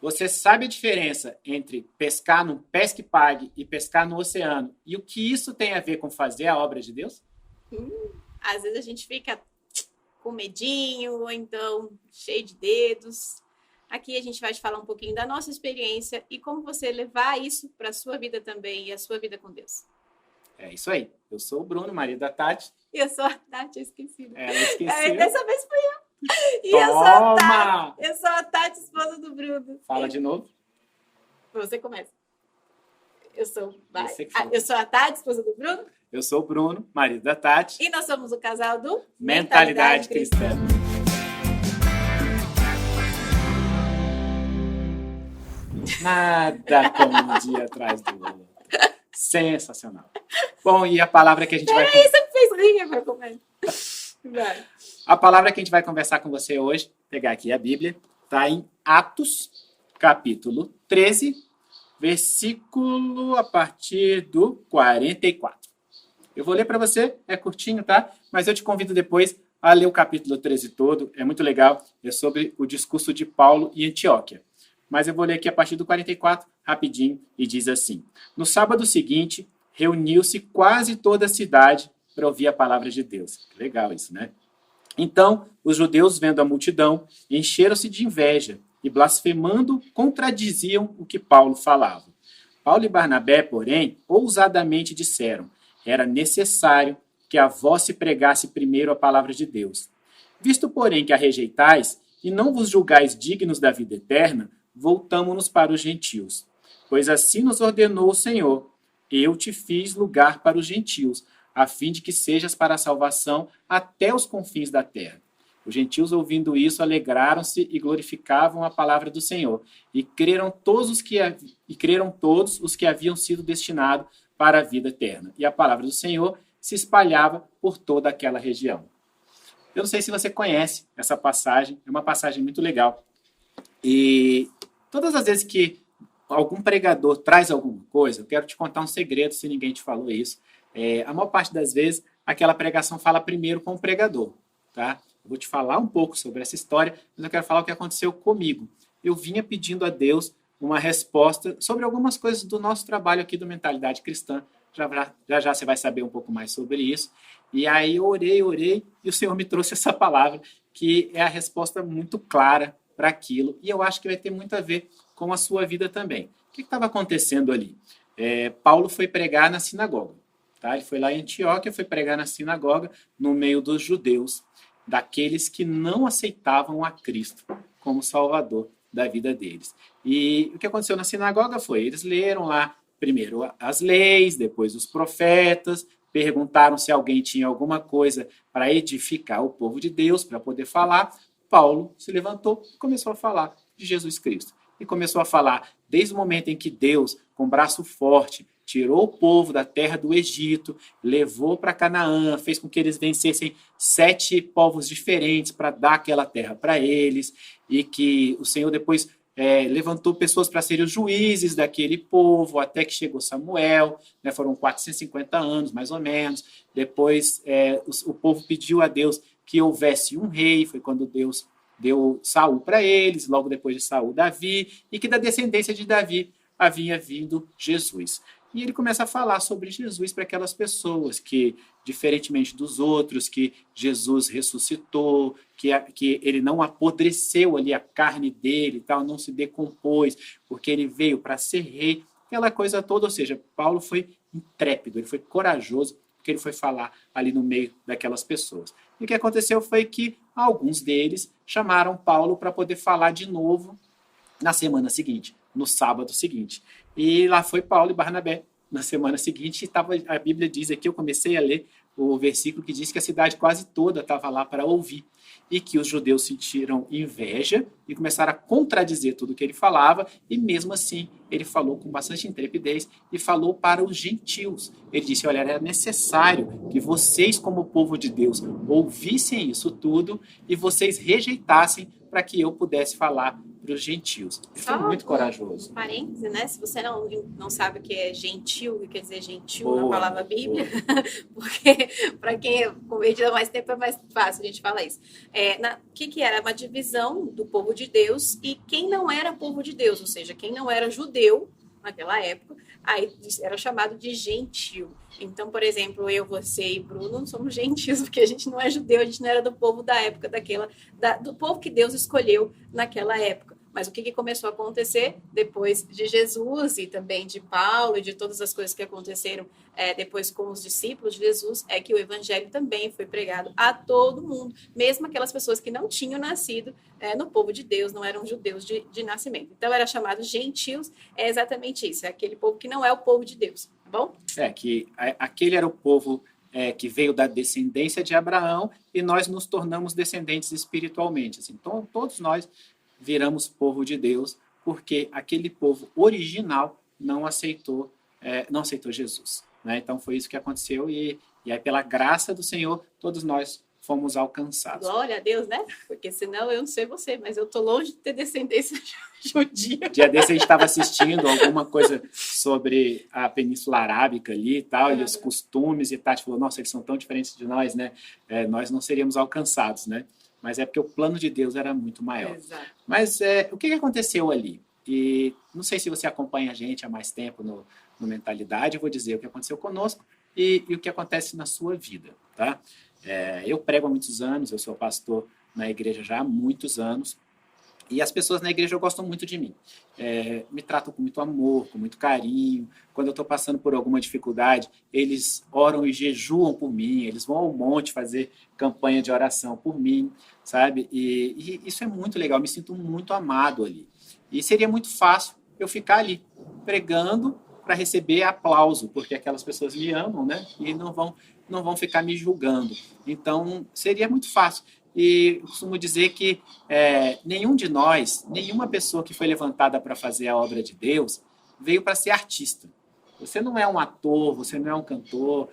Você sabe a diferença entre pescar num pesque pague e pescar no oceano? E o que isso tem a ver com fazer a obra de Deus? Às vezes a gente fica com medinho, ou então cheio de dedos. Aqui a gente vai te falar um pouquinho da nossa experiência e como você levar isso para a sua vida também e a sua vida com Deus. É isso aí. Eu sou o Bruno, marido da Tati. E eu sou a Tati, esquecida. Ela esqueceu. Dessa vez fui eu. E Toma! eu sou a Tati, esposa do Bruno. Fala de novo. Você começa. Eu sou a Tati, esposa do Bruno. Eu sou o Bruno, marido da Tati. E nós somos o casal do Mentalidade Cristã. Nada como um dia atrás do outro. Sensacional. Bom, e a palavra que a gente vai... Peraí, você me fez rir agora, como Vai. A palavra que a gente vai conversar com você hoje, vou pegar aqui a Bíblia, está em Atos, capítulo 13, versículo a partir do 44. Eu vou ler para você, é curtinho, tá? Mas eu te convido depois a ler o capítulo 13 todo, é muito legal, é sobre o discurso de Paulo em Antioquia. Mas eu vou ler aqui a partir do 44, rapidinho, e diz assim: No sábado seguinte, reuniu-se quase toda a cidade para ouvir a palavra de Deus. Legal isso, né? Então, os judeus, vendo a multidão, encheram-se de inveja e, blasfemando, contradiziam o que Paulo falava. Paulo e Barnabé, porém, ousadamente disseram: era necessário que a vós se pregasse primeiro a palavra de Deus. Visto, porém, que a rejeitais e não vos julgais dignos da vida eterna, voltamo-nos para os gentios. Pois assim nos ordenou o Senhor: eu te fiz lugar para os gentios, a fim de que sejas para a salvação até os confins da terra. Os gentios, ouvindo isso, alegraram-se e glorificavam a palavra do Senhor, e creram todos os que haviam sido destinados para a vida eterna. E a palavra do Senhor se espalhava por toda aquela região. Eu não sei se você conhece essa passagem, é uma passagem muito legal. E todas as vezes que algum pregador traz alguma coisa, eu quero te contar um segredo, se ninguém te falou isso. A maior parte das vezes, aquela pregação fala primeiro com o pregador, tá? Eu vou te falar um pouco sobre essa história, mas eu quero falar o que aconteceu comigo. Eu vinha pedindo a Deus uma resposta sobre algumas coisas do nosso trabalho aqui do Mentalidade Cristã. Já você vai saber um pouco mais sobre isso. E aí eu orei, e o Senhor me trouxe essa palavra, que é a resposta muito clara para aquilo, e eu acho que vai ter muito a ver com a sua vida também. O que estava acontecendo ali? Paulo foi pregar na sinagoga. Tá? Ele foi lá em Antioquia, foi pregar na sinagoga, no meio dos judeus, daqueles que não aceitavam a Cristo como Salvador da vida deles. E o que aconteceu na sinagoga foi, eles leram lá primeiro as leis, depois os profetas, perguntaram se alguém tinha alguma coisa para edificar o povo de Deus, para poder falar. Paulo se levantou e começou a falar de Jesus Cristo. E começou a falar desde o momento em que Deus, com braço forte, tirou o povo da terra do Egito, levou para Canaã, fez com que eles vencessem 7 povos diferentes para dar aquela terra para eles, e que o Senhor depois levantou pessoas para serem os juízes daquele povo, até que chegou Samuel, né, foram 450 anos, mais ou menos. Depois o povo pediu a Deus que houvesse um rei, foi quando Deus deu Saul para eles, logo depois de Saul, Davi, e que da descendência de Davi havia vindo Jesus. E ele começa a falar sobre Jesus para aquelas pessoas que, diferentemente dos outros, que Jesus ressuscitou, que ele não apodreceu ali a carne dele, e tal, não se decompôs, porque ele veio para ser rei, aquela coisa toda. Ou seja, Paulo foi intrépido, ele foi corajoso, porque ele foi falar ali no meio daquelas pessoas. E o que aconteceu foi que alguns deles chamaram Paulo para poder falar de novo na semana seguinte, no sábado seguinte. E lá foi Paulo e Barnabé na semana seguinte. A Bíblia diz aqui, eu comecei a ler o versículo que diz que a cidade quase toda estava lá para ouvir, e que os judeus sentiram inveja e começaram a contradizer tudo que ele falava, e mesmo assim ele falou com bastante intrepidez e falou para os gentios. Ele disse, olha, era necessário que vocês, como povo de Deus, ouvissem isso tudo e vocês rejeitassem para que eu pudesse falar para os gentios. Ele foi muito corajoso. Parêntese, né? Se você não sabe o que é gentil, o que quer dizer gentil Boa, na palavra Bíblia, porque para quem é convertido há mais tempo é mais fácil a gente falar isso. O que era? Uma divisão do povo de Deus e quem não era povo de Deus, ou seja, quem não era judeu naquela época, aí era chamado de gentil. Então, por exemplo, eu, você e Bruno somos gentios, porque a gente não é judeu, a gente não era do povo da época, do povo que Deus escolheu naquela época. Mas o que começou a acontecer depois de Jesus e também de Paulo e de todas as coisas que aconteceram depois com os discípulos de Jesus é que o evangelho também foi pregado a todo mundo, mesmo aquelas pessoas que não tinham nascido no povo de Deus, não eram judeus de nascimento. Então, era chamado gentios, é exatamente isso, é aquele povo que não é o povo de Deus, tá bom? Que aquele era o povo que veio da descendência de Abraão e nós nos tornamos descendentes espiritualmente. Assim. Então, todos nós viramos povo de Deus, porque aquele povo original não aceitou Jesus. Né? Então foi isso que aconteceu e aí pela graça do Senhor, todos nós fomos alcançados. Glória a Deus, né? Porque senão eu não sei você, mas eu tô longe de ter descendência judia. Dia desse a gente estava assistindo alguma coisa sobre a Península Arábica ali e tal, e os costumes, e Tati falou, nossa, eles são tão diferentes de nós, né? Nós não seríamos alcançados, né? Mas é porque o plano de Deus era muito maior. Exato. Mas o que aconteceu ali? E não sei se você acompanha a gente há mais tempo no Mentalidade, eu vou dizer o que aconteceu conosco e o que acontece na sua vida. Tá? Eu prego há muitos anos, eu sou pastor na igreja já há muitos anos, e as pessoas na igreja gostam muito de mim. Me tratam com muito amor, com muito carinho. Quando eu estou passando por alguma dificuldade, eles oram e jejuam por mim, eles vão ao monte fazer campanha de oração por mim, sabe? E isso é muito legal, eu me sinto muito amado ali. E seria muito fácil eu ficar ali pregando para receber aplauso, porque aquelas pessoas me amam, né? E não vão ficar me julgando. Então, seria muito fácil. E eu costumo dizer que nenhum de nós, nenhuma pessoa que foi levantada para fazer a obra de Deus, veio para ser artista. Você não é um ator, você não é um cantor,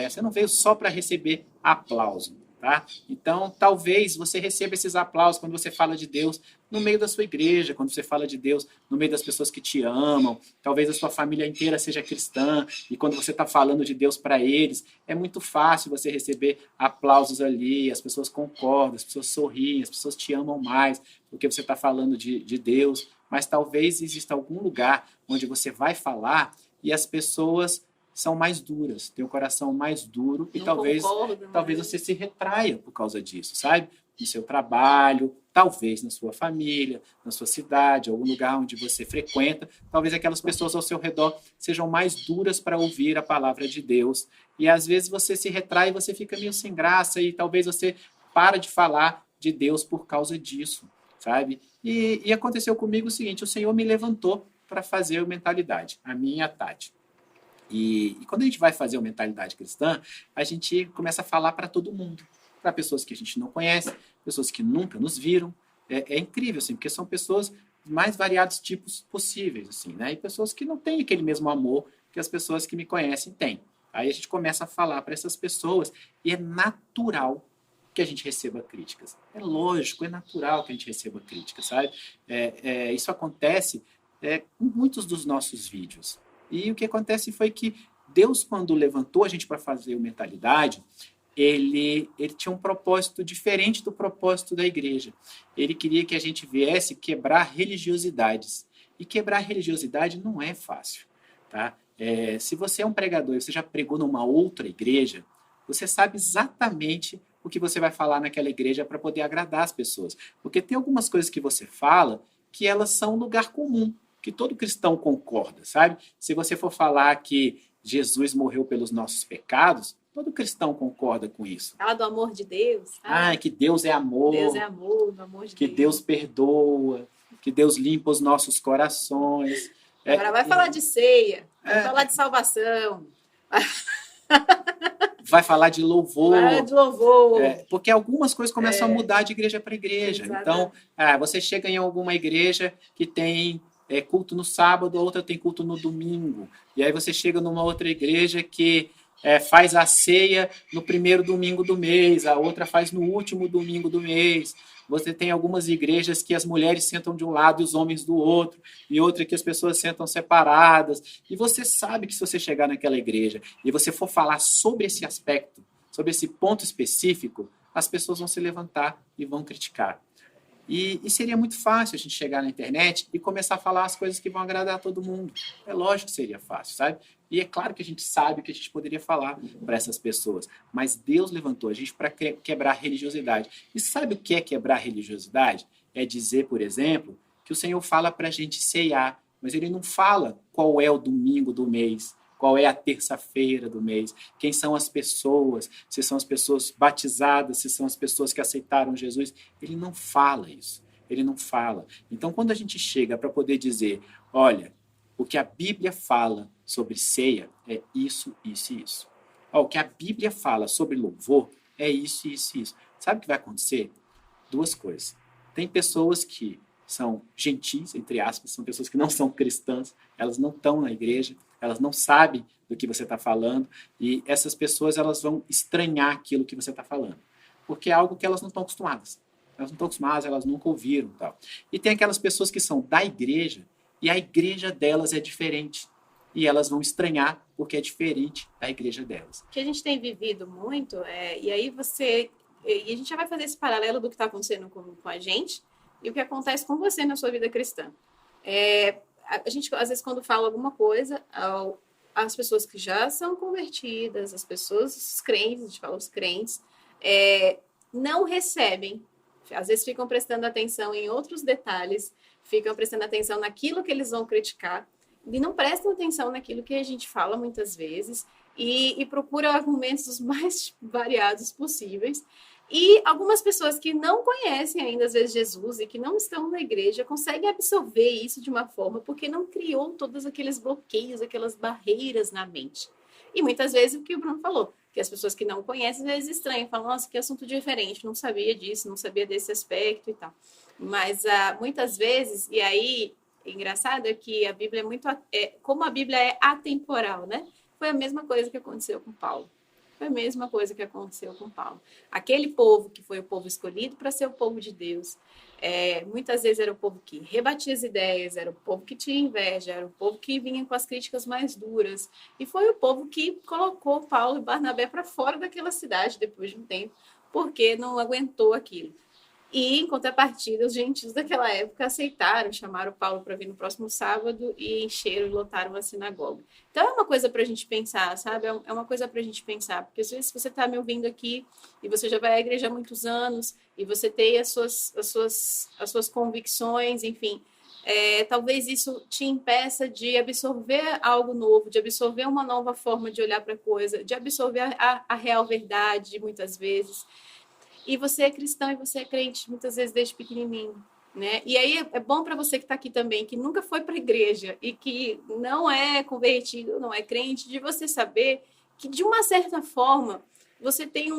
você não veio só para receber aplauso. Tá? Então, talvez você receba esses aplausos quando você fala de Deus no meio da sua igreja, quando você fala de Deus no meio das pessoas que te amam, talvez a sua família inteira seja cristã, e quando você está falando de Deus para eles, é muito fácil você receber aplausos ali, as pessoas concordam, as pessoas sorriem, as pessoas te amam mais, porque você está falando de Deus, mas talvez exista algum lugar onde você vai falar e as pessoas são mais duras, tem o coração mais duro e talvez você se retraia por causa disso, sabe? No seu trabalho, talvez na sua família, na sua cidade, algum lugar onde você frequenta, talvez aquelas pessoas ao seu redor sejam mais duras para ouvir a palavra de Deus. E às vezes você se retrai e você fica meio sem graça e talvez você para de falar de Deus por causa disso, sabe? E aconteceu comigo o seguinte, o Senhor me levantou para fazer o Mentalidade, a minha e a Tati. E quando a gente vai fazer o Mentalidade Cristã, a gente começa a falar para todo mundo, para pessoas que a gente não conhece, pessoas que nunca nos viram. É incrível, assim, porque são pessoas de mais variados tipos possíveis, assim, né? E pessoas que não têm aquele mesmo amor que as pessoas que me conhecem têm. Aí a gente começa a falar para essas pessoas e é natural que a gente receba críticas. É lógico, é natural que a gente receba críticas, sabe? Isso acontece em muitos dos nossos vídeos. E o que acontece foi que Deus, quando levantou a gente para fazer o Mentalidade, ele tinha um propósito diferente do propósito da igreja. Ele queria que a gente viesse quebrar religiosidades. E quebrar religiosidade não é fácil. Tá? Se você é um pregador e você já pregou numa outra igreja, você sabe exatamente o que você vai falar naquela igreja para poder agradar as pessoas. Porque tem algumas coisas que você fala que elas são lugar comum, que todo cristão concorda, sabe? Se você for falar que Jesus morreu pelos nossos pecados, todo cristão concorda com isso. Fala do amor de Deus. Sabe? Que Deus é amor. Deus é amor, do amor de que Deus perdoa, que Deus limpa os nossos corações. Agora vai falar de ceia, vai falar de salvação. Vai falar de louvor. Vai de louvor. Porque algumas coisas começam a mudar de igreja para igreja. Exatamente. Então, você chega em alguma igreja que tem culto no sábado, a outra tem culto no domingo. E aí você chega numa outra igreja que faz a ceia no primeiro domingo do mês, a outra faz no último domingo do mês. Você tem algumas igrejas que as mulheres sentam de um lado e os homens do outro, e outra que as pessoas sentam separadas. E você sabe que se você chegar naquela igreja e você for falar sobre esse aspecto, sobre esse ponto específico, as pessoas vão se levantar e vão criticar. E seria muito fácil a gente chegar na internet e começar a falar as coisas que vão agradar a todo mundo. É lógico que seria fácil, sabe? E é claro que a gente sabe o que a gente poderia falar para essas pessoas. Mas Deus levantou a gente para quebrar a religiosidade. E sabe o que é quebrar a religiosidade? É dizer, por exemplo, que o Senhor fala para a gente ceiar, mas Ele não fala qual é o domingo do mês, qual é a terça-feira do mês, quem são as pessoas, se são as pessoas batizadas, se são as pessoas que aceitaram Jesus. Ele não fala isso, ele não fala. Então, quando a gente chega para poder dizer, olha, o que a Bíblia fala sobre ceia é isso, isso e isso. O que a Bíblia fala sobre louvor é isso, isso e isso. Sabe o que vai acontecer? Duas coisas. Tem pessoas que são gentis, entre aspas, são pessoas que não são cristãs, elas não estão na igreja, elas não sabem do que você está falando, e essas pessoas elas vão estranhar aquilo que você está falando, porque é algo que elas não estão acostumadas. Elas não estão acostumadas, elas nunca ouviram. Tal. E tem aquelas pessoas que são da igreja, e a igreja delas é diferente, e elas vão estranhar porque é diferente da igreja delas. O que a gente tem vivido muito, e aí e a gente já vai fazer esse paralelo do que está acontecendo com a gente, e o que acontece com você na sua vida cristã. A gente, às vezes, quando fala alguma coisa, as pessoas que já são convertidas, as pessoas, os crentes, a gente fala os crentes, não recebem, às vezes ficam prestando atenção em outros detalhes, ficam prestando atenção naquilo que eles vão criticar, e não prestam atenção naquilo que a gente fala muitas vezes, e procuram argumentos os mais variados possíveis. E algumas pessoas que não conhecem ainda, às vezes, Jesus e que não estão na igreja, conseguem absorver isso de uma forma porque não criou todos aqueles bloqueios, aquelas barreiras na mente. E muitas vezes o que o Bruno falou, que as pessoas que não conhecem, às vezes estranham, falam, nossa, que assunto diferente, não sabia disso, não sabia desse aspecto e tal. Mas muitas vezes, e aí, engraçado é que a Bíblia é muito, como a Bíblia é atemporal, né? Foi a mesma coisa que aconteceu com Paulo. Foi a mesma coisa que aconteceu com Paulo. Aquele povo que foi o povo escolhido para ser o povo de Deus, muitas vezes era o povo que rebatia as ideias, era o povo que tinha inveja, era o povo que vinha com as críticas mais duras. E foi o povo que colocou Paulo e Barnabé para fora daquela cidade depois de um tempo, porque não aguentou aquilo. E, em contrapartida, os gentios daquela época aceitaram, chamaram Paulo para vir no próximo sábado e encheram e lotaram a sinagoga. Então, é uma coisa para a gente pensar, sabe? É uma coisa para a gente pensar, porque às vezes se você está me ouvindo aqui e você já vai à igreja há muitos anos e você tem as suas convicções, enfim, talvez isso te impeça de absorver algo novo, de absorver uma nova forma de olhar para a coisa, de absorver a real verdade, muitas vezes. E você é cristão e você é crente, muitas vezes desde pequenininho, né? E aí é bom para você que está aqui também, que nunca foi para a igreja e que não é convertido, não é crente, de você saber que, de uma certa forma, você tem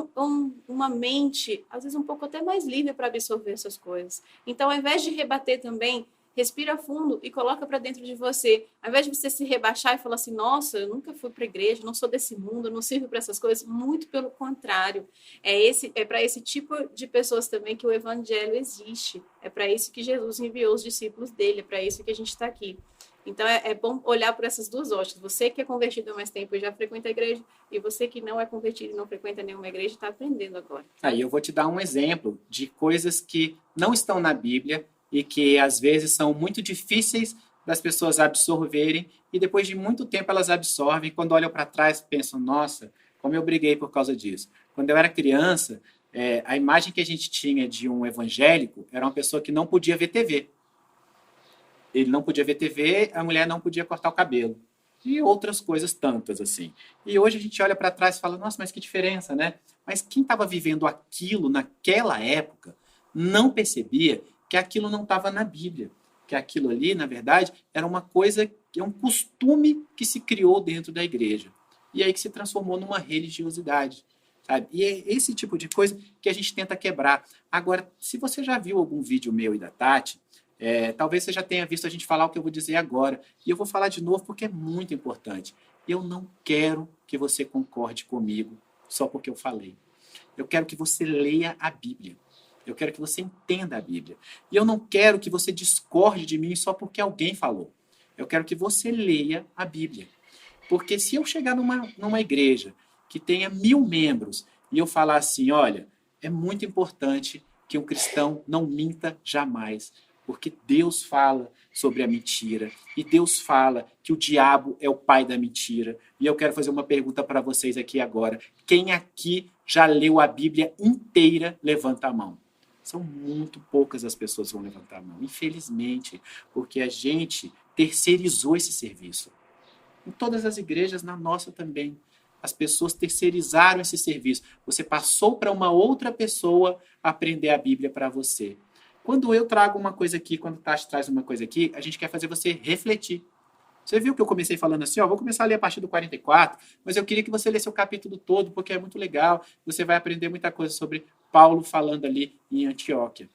uma mente, às vezes um pouco até mais livre para absorver essas coisas. Então, ao invés de rebater também, respira fundo e coloca para dentro de você. Ao invés de você se rebaixar e falar assim, nossa, eu nunca fui para a igreja, não sou desse mundo, não sirvo para essas coisas. Muito pelo contrário. É para esse tipo de pessoas também que o evangelho existe. É para isso que Jesus enviou os discípulos dele, é para isso que a gente está aqui. Então, é bom olhar por essas duas óticas. Você que é convertido há mais tempo e já frequenta a igreja, e você que não é convertido e não frequenta nenhuma igreja, está aprendendo agora. Aí eu vou te dar um exemplo de coisas que não estão na Bíblia e que, às vezes, são muito difíceis das pessoas absorverem, e depois de muito tempo elas absorvem, quando olham para trás pensam, nossa, como eu briguei por causa disso. Quando eu era criança, a imagem que a gente tinha de um evangélico era uma pessoa que não podia ver TV. Ele não podia ver TV, a mulher não podia cortar o cabelo. E outras coisas tantas, assim. E hoje a gente olha para trás e fala, nossa, mas que diferença, né? Mas quem estava vivendo aquilo naquela época não percebia que aquilo não estava na Bíblia. Que aquilo ali, na verdade, era uma coisa, é um costume que se criou dentro da igreja. E aí que se transformou numa religiosidade. Sabe? E é esse tipo de coisa que a gente tenta quebrar. Agora, se você já viu algum vídeo meu e da Tati, Talvez você já tenha visto a gente falar o que eu vou dizer agora. E eu vou falar de novo porque é muito importante. Eu não quero que você concorde comigo só porque eu falei. Eu quero que você leia a Bíblia. Eu quero que você entenda a Bíblia. E eu não quero que você discorde de mim só porque alguém falou. Eu quero que você leia a Bíblia. Porque se eu chegar numa igreja que tenha 1000 membros e eu falar assim, olha, é muito importante que um cristão não minta jamais, porque Deus fala sobre a mentira e Deus fala que o diabo é o pai da mentira. E eu quero fazer uma pergunta para vocês aqui agora. Quem aqui já leu a Bíblia inteira, levanta a mão. São muito poucas as pessoas que vão levantar a mão, infelizmente, porque a gente terceirizou esse serviço. Em todas as igrejas, na nossa também. As pessoas terceirizaram esse serviço. Você passou para uma outra pessoa aprender a Bíblia para você. Quando eu trago uma coisa aqui, quando o Tati traz uma coisa aqui, a gente quer fazer você refletir. Você viu que eu comecei falando assim, vou começar a ler a partir do 44, mas eu queria que você lesse o capítulo todo, porque é muito legal. Você vai aprender muita coisa sobre Paulo falando ali em Antioquia.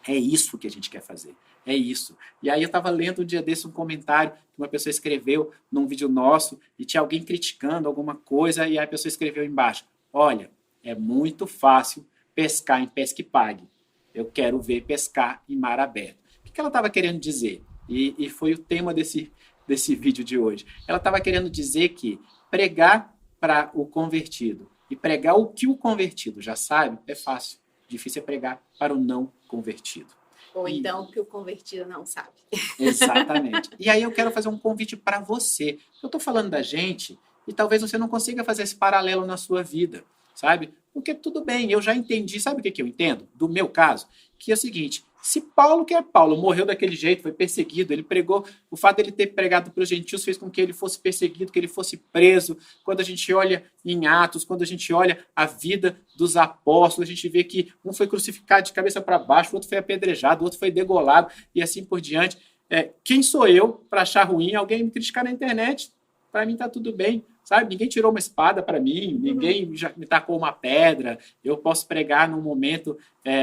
É isso que a gente quer fazer. É isso. E aí eu estava lendo um dia desse um comentário que uma pessoa escreveu num vídeo nosso e tinha alguém criticando alguma coisa e aí a pessoa escreveu embaixo, olha, é muito fácil pescar em pesca e pague. Eu quero ver pescar em mar aberto. O que ela estava querendo dizer? E foi o tema desse vídeo de hoje. Ela estava querendo dizer que pregar para o convertido e pregar o que o convertido já sabe é fácil. Difícil é pregar para o não convertido. Ou então o que o convertido não sabe. Exatamente. E aí eu quero fazer um convite para você. Eu estou falando da gente e talvez você não consiga fazer esse paralelo na sua vida, sabe? Porque tudo bem, eu já entendi. Sabe o que eu entendo? Do meu caso, que é o seguinte, se Paulo, que é Paulo, morreu daquele jeito, foi perseguido, ele pregou, o fato de ele ter pregado para os gentios fez com que ele fosse perseguido, que ele fosse preso. Quando a gente olha em Atos, quando a gente olha a vida dos apóstolos, a gente vê que um foi crucificado de cabeça para baixo, o outro foi apedrejado, o outro foi degolado e assim por diante. Quem sou eu para achar ruim alguém me criticar na internet? Para mim está tudo bem. Sabe? Ninguém tirou uma espada para mim, ninguém já me tacou uma pedra. Eu posso pregar num momento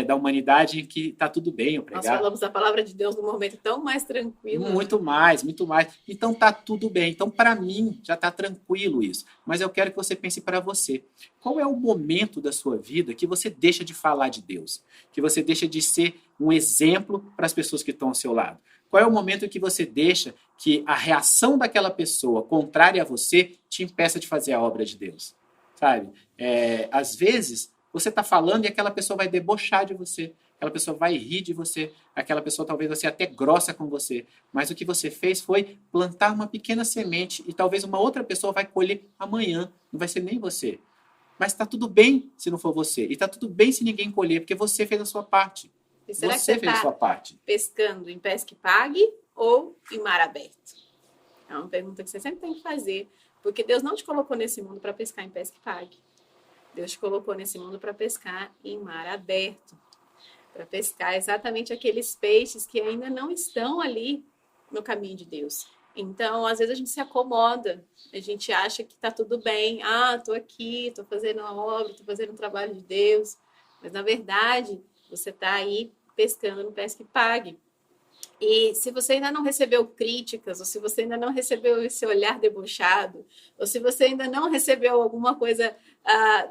da humanidade em que está tudo bem eu pregar. Nós falamos a palavra de Deus num momento tão mais tranquilo. Muito mais, muito mais. Então está tudo bem. Então, para mim, já está tranquilo isso. Mas eu quero que você pense para você. Qual é o momento da sua vida que você deixa de falar de Deus? Que você deixa de ser um exemplo para as pessoas que estão ao seu lado? Qual é o momento que você deixa que a reação daquela pessoa contrária a você te impeça de fazer a obra de Deus? Sabe? Às vezes, você está falando e aquela pessoa vai debochar de você, aquela pessoa vai rir de você, aquela pessoa talvez vai ser até grossa com você, mas o que você fez foi plantar uma pequena semente e talvez uma outra pessoa vai colher amanhã, não vai ser nem você. Mas está tudo bem se não for você, e está tudo bem se ninguém colher, porque você fez a sua parte. E será você fez a sua parte. Pescando em pesca e pague ou em mar aberto? É uma pergunta que você sempre tem que fazer, porque Deus não te colocou nesse mundo para pescar em pesca e pague. Deus te colocou nesse mundo para pescar em mar aberto, para pescar exatamente aqueles peixes que ainda não estão ali no caminho de Deus. Então, às vezes a gente se acomoda, a gente acha que está tudo bem. Estou aqui, estou fazendo uma obra, estou fazendo um trabalho de Deus. Mas, na verdade, você está aí pescando no pesca e pague. E se você ainda não recebeu críticas, ou se você ainda não recebeu esse olhar debochado, ou se você ainda não recebeu alguma coisa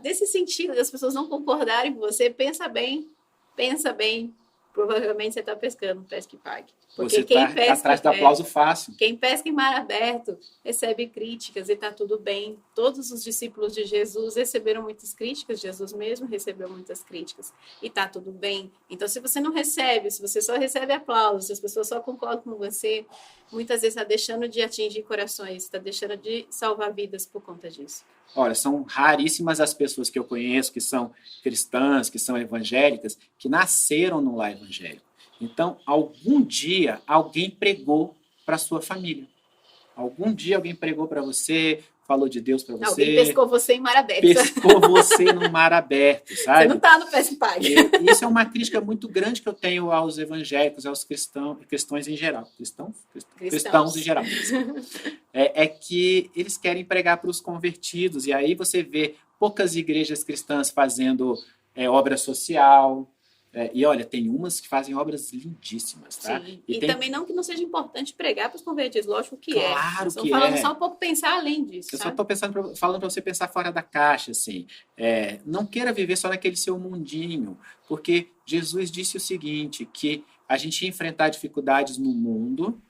desse sentido, das pessoas não concordarem com você, pensa bem. Provavelmente você está pescando no pesca e pague. Porque você está atrás do aplauso fácil. Quem pesca em mar aberto recebe críticas e está tudo bem. Todos os discípulos de Jesus receberam muitas críticas, Jesus mesmo recebeu muitas críticas e está tudo bem. Então, se você não recebe, se você só recebe aplausos, se as pessoas só concordam com você, muitas vezes está deixando de atingir corações, está deixando de salvar vidas por conta disso. Olha, são raríssimas as pessoas que eu conheço que são cristãs, que são evangélicas, que nasceram no lar evangélico. Então, algum dia alguém pregou para sua família. Algum dia alguém pregou para você, falou de Deus para você. Alguém pescou você em mar aberto. Pescou você no mar aberto, sabe? Você não está no pesca e pague. Isso é uma crítica muito grande que eu tenho aos evangélicos, aos cristãos em geral. Cristãos em geral. É que eles querem pregar para os convertidos. E aí você vê poucas igrejas cristãs fazendo obra social, E olha, tem umas que fazem obras lindíssimas, tá? Sim. E também não que não seja importante pregar para os convertidos, lógico que é. Claro Estamos que falando é. só um pouco pensar além disso, Eu só sabe? estou falando para você pensar fora da caixa, assim. Não queira viver só naquele seu mundinho, porque Jesus disse o seguinte, que a gente ia enfrentar dificuldades no mundo,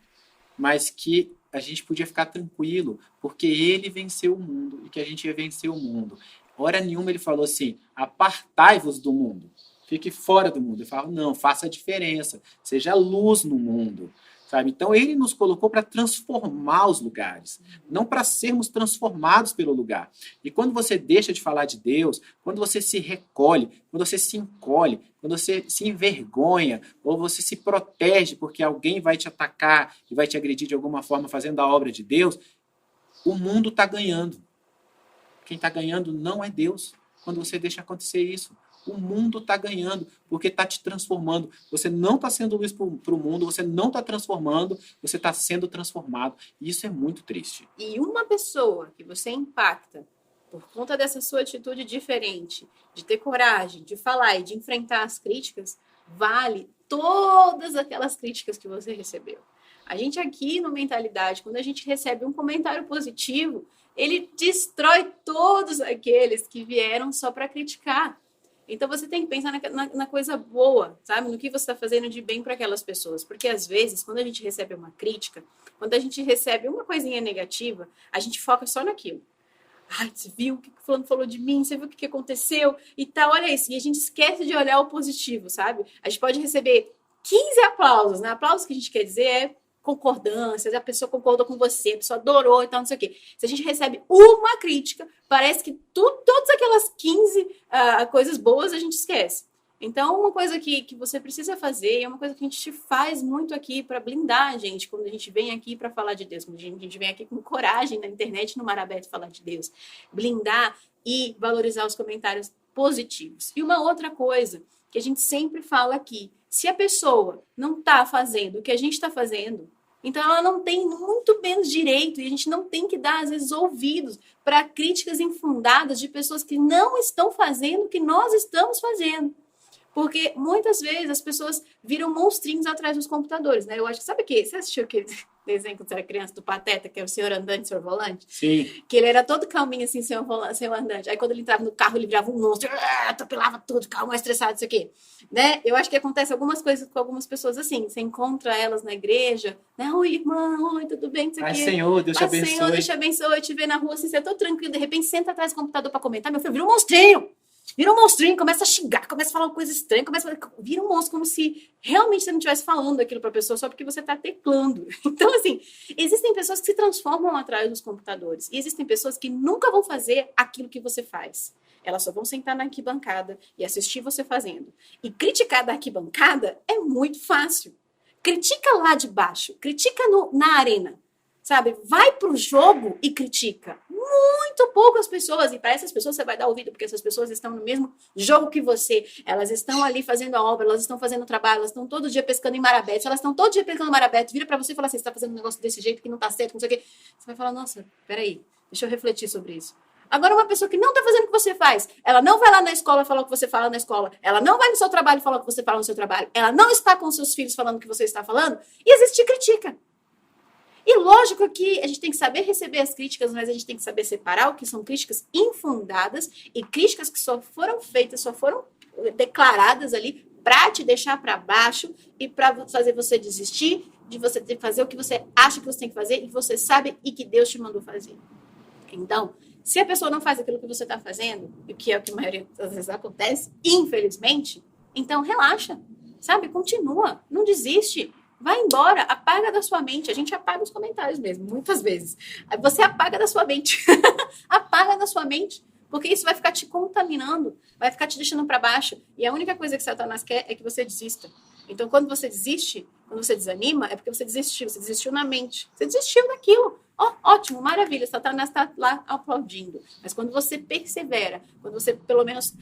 mas que a gente podia ficar tranquilo, porque ele venceu o mundo e que a gente ia vencer o mundo. Hora nenhuma ele falou assim, apartai-vos do mundo, fique fora do mundo. Ele falava, não, faça a diferença, seja luz no mundo. Sabe? Então ele nos colocou para transformar os lugares, não para sermos transformados pelo lugar. E quando você deixa de falar de Deus, quando você se recolhe, quando você se encolhe, quando você se envergonha, ou você se protege porque alguém vai te atacar e vai te agredir de alguma forma fazendo a obra de Deus, o mundo está ganhando. Quem está ganhando não é Deus. Quando você deixa acontecer isso, o mundo está ganhando, porque está te transformando. Você não está sendo luz para o mundo, você não está transformando, você está sendo transformado. E isso é muito triste. E uma pessoa que você impacta por conta dessa sua atitude diferente, de ter coragem, de falar e de enfrentar as críticas, vale todas aquelas críticas que você recebeu. A gente aqui no Mentalidade, quando a gente recebe um comentário positivo, ele destrói todos aqueles que vieram só para criticar. Então você tem que pensar na coisa boa, sabe? No que você está fazendo de bem para aquelas pessoas. Porque às vezes, quando a gente recebe uma crítica, quando a gente recebe uma coisinha negativa, a gente foca só naquilo. Ai, você viu o que o fulano falou de mim? Você viu o que aconteceu? E tal, olha isso. E a gente esquece de olhar o positivo, sabe? A gente pode receber 15 aplausos, né? Aplausos que a gente quer dizer é concordâncias, a pessoa concordou com você, a pessoa adorou e tal, não sei o quê. Se a gente recebe uma crítica, parece que todas aquelas 15 coisas boas a gente esquece. Então, uma coisa que você precisa fazer, é uma coisa que a gente faz muito aqui para blindar a gente, quando a gente vem aqui para falar de Deus, quando a gente vem aqui com coragem na internet, no Mar Aberto, falar de Deus. Blindar e valorizar os comentários positivos. E uma outra coisa que a gente sempre fala aqui, se a pessoa não está fazendo o que a gente está fazendo, então ela não tem muito menos direito, e a gente não tem que dar, às vezes, ouvidos para críticas infundadas de pessoas que não estão fazendo o que nós estamos fazendo. Porque muitas vezes as pessoas viram monstrinhos atrás dos computadores, né? Eu acho que, sabe o quê? Você assistiu aquele desenho quando você era criança do Pateta, que é o senhor andante, senhor volante? Sim. Que ele era todo calminho assim, senhor andante. Aí quando ele entrava no carro, ele virava um monstro, atropelava tudo, ficava mais estressado, isso aqui. Né? Eu acho que acontece algumas coisas com algumas pessoas assim. Você encontra elas na igreja, né? Oi, irmã, oi, tudo bem? Isso aqui. Ai, Senhor, Deus te abençoe. Senhor, Deus te abençoe. Eu te ver na rua assim, você tá tranquilo, de repente senta atrás do computador para comentar, meu filho, vira um monstrinho. Vira um monstrinho, começa a xingar, começa a falar uma coisa estranha, vira um monstro, como se realmente você não estivesse falando aquilo para a pessoa só porque você está teclando. Então, assim, existem pessoas que se transformam atrás dos computadores e existem pessoas que nunca vão fazer aquilo que você faz. Elas só vão sentar na arquibancada e assistir você fazendo. E criticar da arquibancada é muito fácil. Critica lá de baixo, critica na arena. Sabe? Vai pro jogo e critica. Muito poucas pessoas, e para essas pessoas você vai dar ouvido, porque essas pessoas estão no mesmo jogo que você. Elas estão ali fazendo a obra, elas estão fazendo o trabalho, elas estão todo dia pescando em mar aberto. Elas estão todo dia pescando em mar aberto, vira para você e fala assim, você está fazendo um negócio desse jeito que não tá certo, não sei o quê. Você vai falar, nossa, peraí, deixa eu refletir sobre isso. Agora, uma pessoa que não está fazendo o que você faz, ela não vai lá na escola falar o que você fala na escola, ela não vai no seu trabalho falar o que você fala no seu trabalho, ela não está com seus filhos falando o que você está falando, e às vezes te critica. E lógico que a gente tem que saber receber as críticas, mas a gente tem que saber separar o que são críticas infundadas e críticas que só foram feitas, só foram declaradas ali para te deixar para baixo e para fazer você desistir de você ter que fazer o que você acha que você tem que fazer e que você sabe e que Deus te mandou fazer. Então, se a pessoa não faz aquilo que você está fazendo, o que é o que a maioria das vezes acontece, infelizmente, então relaxa, sabe? Continua, não desiste. Vai embora, apaga da sua mente. A gente apaga os comentários mesmo, muitas vezes. Você apaga da sua mente. Apaga da sua mente. Porque isso vai ficar te contaminando, vai ficar te deixando para baixo. E a única coisa que Satanás quer é que você desista. Então, quando você desiste, quando você desanima, é porque você desistiu na mente. Você desistiu daquilo. Ótimo, maravilha, Satanás está lá aplaudindo. Mas quando você persevera, quando você pelo menos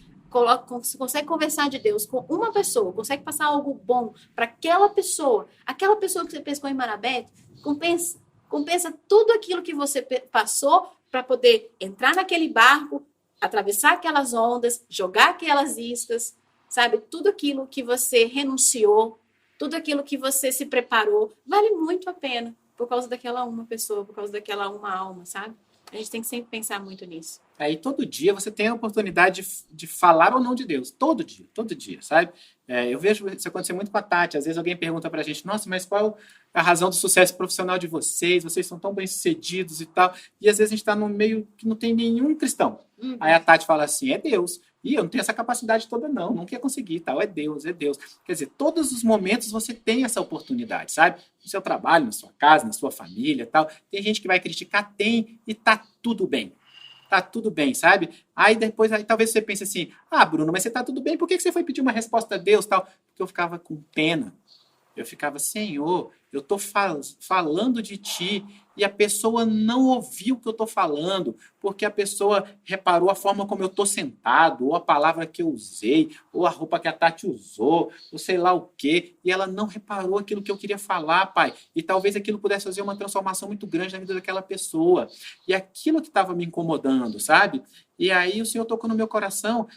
consegue conversar de Deus com uma pessoa, consegue passar algo bom para aquela pessoa que você pescou em mar aberto, compensa tudo aquilo que você passou para poder entrar naquele barco, atravessar aquelas ondas, jogar aquelas iscas, sabe? Tudo aquilo que você renunciou, tudo aquilo que você se preparou, vale muito a pena por causa daquela uma pessoa, por causa daquela uma alma, sabe? A gente tem que sempre pensar muito nisso. Aí todo dia você tem a oportunidade de falar ou não de Deus. Todo dia, sabe? Eu vejo isso acontecer muito com a Tati. Às vezes alguém pergunta pra gente, nossa, mas qual a razão do sucesso profissional de vocês? Vocês são tão bem-sucedidos e tal. E às vezes a gente tá num meio que não tem nenhum cristão. Aí a Tati fala assim, é Deus. E eu não tenho essa capacidade toda, não. Não quer conseguir e tal. É Deus, é Deus. Quer dizer, todos os momentos você tem essa oportunidade, sabe? No seu trabalho, na sua casa, na sua família e tal. Tem gente que vai criticar, tem, e tá tudo bem. Tá tudo bem, sabe? Aí depois, aí talvez você pense assim, Bruno, mas você tá tudo bem, por que você foi pedir uma resposta a Deus tal? Porque eu ficava com pena. Eu ficava, Senhor, eu tô falando de ti e a pessoa não ouviu o que eu tô falando, porque a pessoa reparou a forma como eu tô sentado, ou a palavra que eu usei, ou a roupa que a Tati usou, ou sei lá o quê, e ela não reparou aquilo que eu queria falar, pai. E talvez aquilo pudesse fazer uma transformação muito grande na vida daquela pessoa. E aquilo que estava me incomodando, sabe? E aí o Senhor tocou no meu coração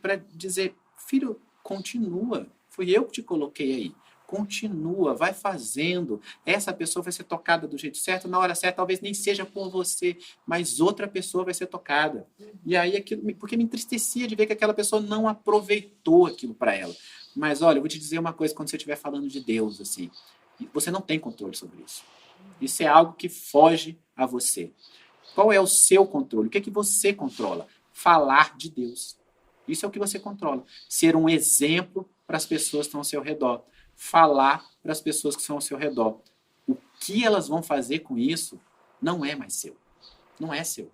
para dizer, filho, continua. Fui eu que te coloquei aí. Continua, vai fazendo. Essa pessoa vai ser tocada do jeito certo, na hora certa, talvez nem seja por você, mas outra pessoa vai ser tocada. E aí, porque me entristecia de ver que aquela pessoa não aproveitou aquilo para ela. Mas olha, eu vou te dizer uma coisa, quando você estiver falando de Deus, assim, você não tem controle sobre isso. Isso é algo que foge a você. Qual é o seu controle? O que é que você controla? Falar de Deus. Isso é o que você controla. Ser um exemplo para as pessoas que estão ao seu redor. Falar para as pessoas que estão ao seu redor. O que elas vão fazer com isso não é mais seu. Não é seu.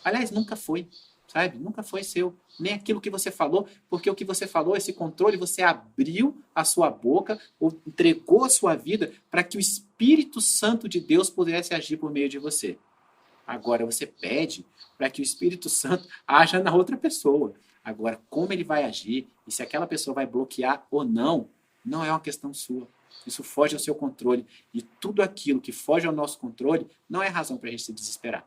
Aliás, nunca foi, sabe? Nunca foi seu. Nem aquilo que você falou, porque o que você falou, esse controle, você abriu a sua boca ou entregou a sua vida para que o Espírito Santo de Deus pudesse agir por meio de você. Agora você pede para que o Espírito Santo haja na outra pessoa. Agora, como ele vai agir e se aquela pessoa vai bloquear ou não, não é uma questão sua. Isso foge ao seu controle. E tudo aquilo que foge ao nosso controle não é razão para a gente se desesperar.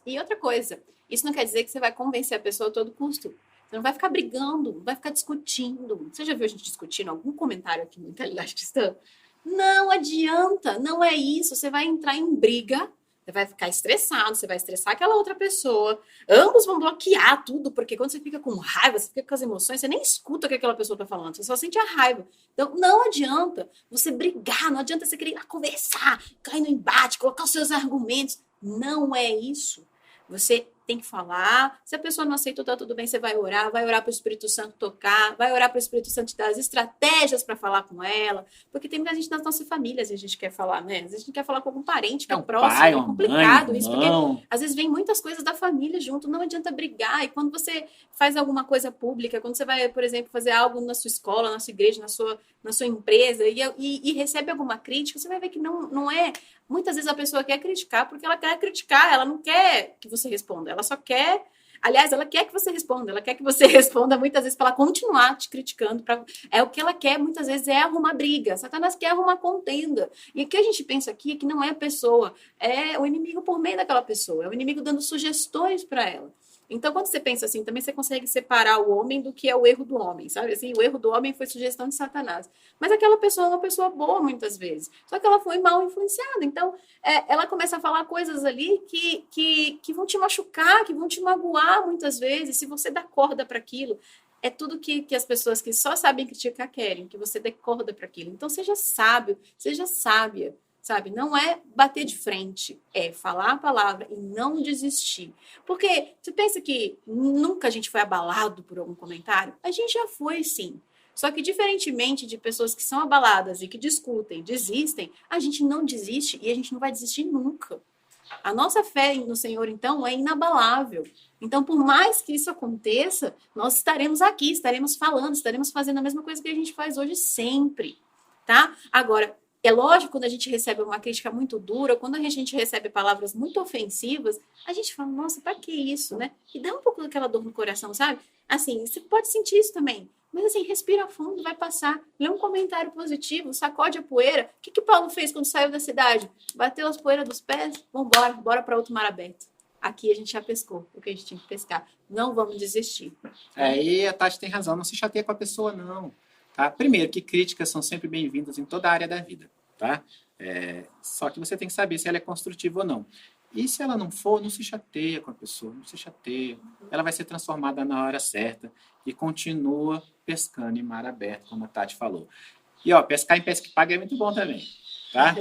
E outra coisa, isso não quer dizer que você vai convencer a pessoa a todo custo. Você não vai ficar brigando, não vai ficar discutindo. Você já viu a gente discutindo algum comentário aqui no Mentalidade Cristã? Não adianta, não é isso. Você vai entrar em briga, você vai ficar estressado, você vai estressar aquela outra pessoa. Ambos vão bloquear tudo, porque quando você fica com raiva, você fica com as emoções, você nem escuta o que aquela pessoa está falando, você só sente a raiva. Então, não adianta você brigar, não adianta você querer conversar, cair no embate, colocar os seus argumentos. Não é isso. Você tem que falar. Se a pessoa não aceita, tá tudo bem, você vai orar para o Espírito Santo tocar, vai orar para o Espírito Santo te dar as estratégias para falar com ela, porque tem muita gente nas nossas famílias e a gente quer falar, né? Às vezes a gente quer falar com algum parente que é próximo, pai, é complicado mãe, isso, porque às vezes vem muitas coisas da família junto, não adianta brigar. E quando você faz alguma coisa pública, quando você vai, por exemplo, fazer algo na sua escola, na sua igreja, na sua empresa e recebe alguma crítica, você vai ver que não é. Muitas vezes a pessoa quer criticar porque ela quer criticar, ela não quer que você responda, ela só quer. Aliás, ela quer que você responda, ela quer que você responda muitas vezes para ela continuar te criticando. O que ela quer muitas vezes é arrumar briga. Satanás quer arrumar contenda. E o que a gente pensa aqui é que não é a pessoa, é o inimigo por meio daquela pessoa, é o inimigo dando sugestões para ela. Então, quando você pensa assim, também você consegue separar o homem do que é o erro do homem, sabe? Assim, o erro do homem foi sugestão de Satanás. Mas aquela pessoa é uma pessoa boa, muitas vezes. Só que ela foi mal influenciada. Então, ela começa a falar coisas ali que vão te machucar, que vão te magoar, muitas vezes, se você dá corda para aquilo. É tudo que as pessoas que só sabem criticar querem, que você dê corda para aquilo. Então, seja sábio, seja sábia. Sabe? Não é bater de frente, é falar a palavra e não desistir. Porque você pensa que nunca a gente foi abalado por algum comentário? A gente já foi, sim. Só que, diferentemente de pessoas que são abaladas e que discutem, desistem, a gente não desiste e a gente não vai desistir nunca. A nossa fé no Senhor, então, é inabalável. Então, por mais que isso aconteça, nós estaremos aqui, estaremos falando, estaremos fazendo a mesma coisa que a gente faz hoje sempre, tá? Agora, é lógico, quando a gente recebe uma crítica muito dura, quando a gente recebe palavras muito ofensivas, a gente fala, nossa, pra que isso, né? E dá um pouco daquela dor no coração, sabe? Assim, você pode sentir isso também. Mas assim, respira fundo, vai passar. Lê um comentário positivo, sacode a poeira. O que Paulo fez quando saiu da cidade? Bateu as poeiras dos pés, vambora, bora para outro mar aberto. aqui a gente já pescou o que a gente tinha que pescar. Não vamos desistir. E a Tati tem razão, não se chateia com a pessoa, não. Tá? Primeiro, que críticas são sempre bem-vindas em toda a área da vida. Tá? Só que você tem que saber se ela é construtiva ou não. E se ela não for, não se chateia com a pessoa, não se chateia. Ela vai ser transformada na hora certa e continua pescando em mar aberto, como a Tati falou. E pescar em pesca que paga é muito bom também. Tá?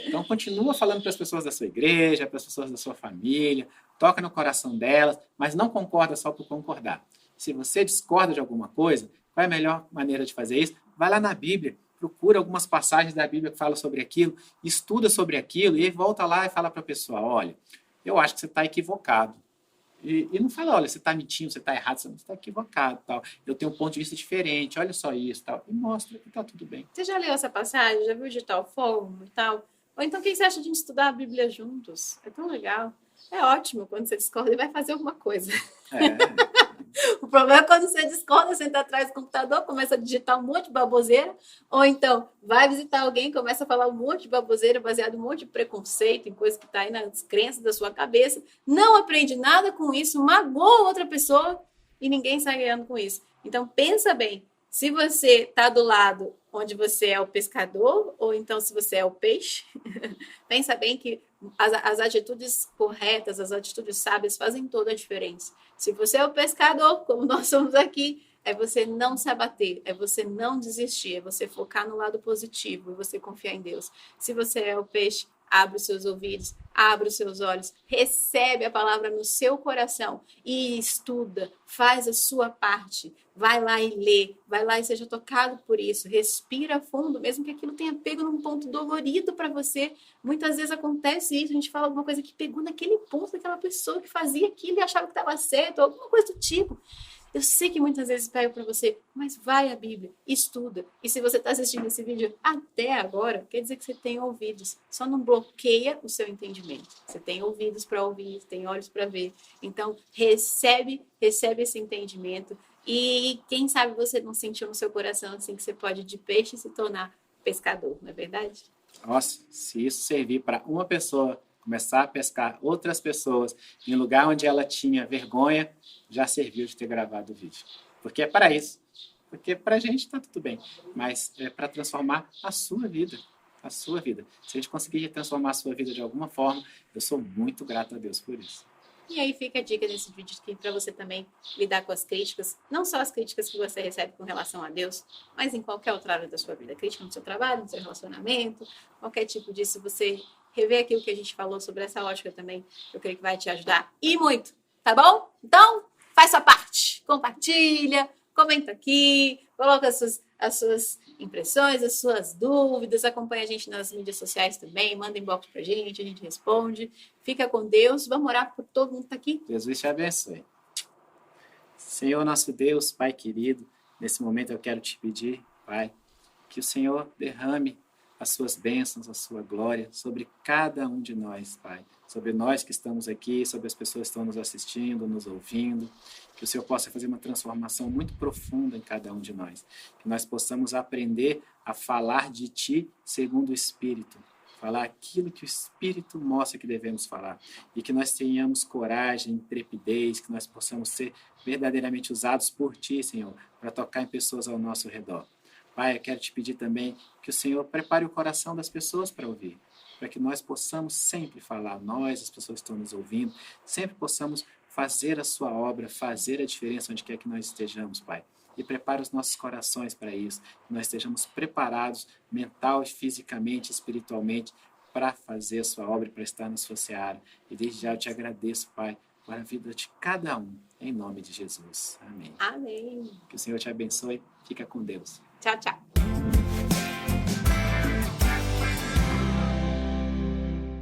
Então continua falando para as pessoas da sua igreja, para as pessoas da sua família, toca no coração delas, mas não concorda só por concordar. Se você discorda de alguma coisa, qual é a melhor maneira de fazer isso? Vai lá na Bíblia, procura algumas passagens da Bíblia que falam sobre aquilo, estuda sobre aquilo e aí volta lá e fala para a pessoa, olha, eu acho que você está equivocado. E não fala, olha, você está mentindo, você está errado, você está equivocado, tal. Eu tenho um ponto de vista diferente, olha só isso, tal. E mostra que está tudo bem. Você já leu essa passagem? Já viu de tal forma e tal? Ou então, o que você acha de a gente estudar a Bíblia juntos? É tão legal. É ótimo quando você discorda e vai fazer alguma coisa. O problema é quando você discorda, senta atrás do computador, começa a digitar um monte de baboseira, ou então vai visitar alguém, começa a falar um monte de baboseira baseado em um monte de preconceito, em coisa que está aí nas crenças da sua cabeça, não aprende nada com isso, magoa outra pessoa e ninguém sai ganhando com isso. Então pensa bem, se você está do lado onde você é o pescador, ou então se você é o peixe, pensa bem que as atitudes corretas, as atitudes sábias fazem toda a diferença. Se você é o pescador, como nós somos aqui, é você não se abater, é você não desistir, é você focar no lado positivo e você confiar em Deus. Se você é o peixe, abre os seus ouvidos, abre os seus olhos, recebe a palavra no seu coração e estuda, faz a sua parte, vai lá e lê, vai lá e seja tocado por isso, respira fundo, mesmo que aquilo tenha pego num ponto dolorido para você. Muitas vezes acontece isso, a gente fala alguma coisa que pegou naquele ponto daquela pessoa que fazia aquilo e achava que estava certo, ou alguma coisa do tipo. Eu sei que muitas vezes pego para você, mas vai à Bíblia, estuda. E se você está assistindo esse vídeo até agora, quer dizer que você tem ouvidos. Só não bloqueia o seu entendimento. Você tem ouvidos para ouvir, tem olhos para ver. Então, recebe esse entendimento. E quem sabe você não sentiu no seu coração assim que você pode de peixe se tornar pescador, não é verdade? Nossa, se isso servir para uma pessoa começar a pescar outras pessoas em lugar onde ela tinha vergonha, já serviu de ter gravado o vídeo. Porque é para isso. Porque para a gente está tudo bem. Mas é para transformar a sua vida. A sua vida. Se a gente conseguir transformar a sua vida de alguma forma, eu sou muito grato a Deus por isso. E aí fica a dica desse vídeo aqui para você também lidar com as críticas, não só as críticas que você recebe com relação a Deus, mas em qualquer outra área da sua vida. Crítica no seu trabalho, no seu relacionamento, qualquer tipo disso. Você rever aquilo que a gente falou sobre essa ótica também, eu creio que vai te ajudar e muito, tá bom? Então, faz sua parte. Compartilha, comenta aqui, coloca as suas impressões, as suas dúvidas, acompanha a gente nas mídias sociais também, manda inbox pra gente, a gente responde. Fica com Deus, vamos orar por todo mundo que tá aqui. Jesus te abençoe. Senhor nosso Deus, Pai querido, nesse momento eu quero te pedir, Pai, que o Senhor derrame as suas bênçãos, a sua glória sobre cada um de nós, Pai. Sobre nós que estamos aqui, sobre as pessoas que estão nos assistindo, nos ouvindo. Que o Senhor possa fazer uma transformação muito profunda em cada um de nós. Que nós possamos aprender a falar de Ti segundo o Espírito. Falar aquilo que o Espírito mostra que devemos falar. E que nós tenhamos coragem, intrepidez, que nós possamos ser verdadeiramente usados por Ti, Senhor, para tocar em pessoas ao nosso redor. Pai, eu quero te pedir também que o Senhor prepare o coração das pessoas para ouvir, para que nós possamos sempre falar, nós, as pessoas que estão nos ouvindo, sempre possamos fazer a sua obra, fazer a diferença onde quer que nós estejamos, Pai. E prepare os nossos corações para isso, que nós estejamos preparados mental, fisicamente, espiritualmente, para fazer a sua obra e para estar na sua seara. E desde já eu te agradeço, Pai, para a vida de cada um, em nome de Jesus. Amém. Amém. Que o Senhor te abençoe. Fica com Deus. Tchau, tchau.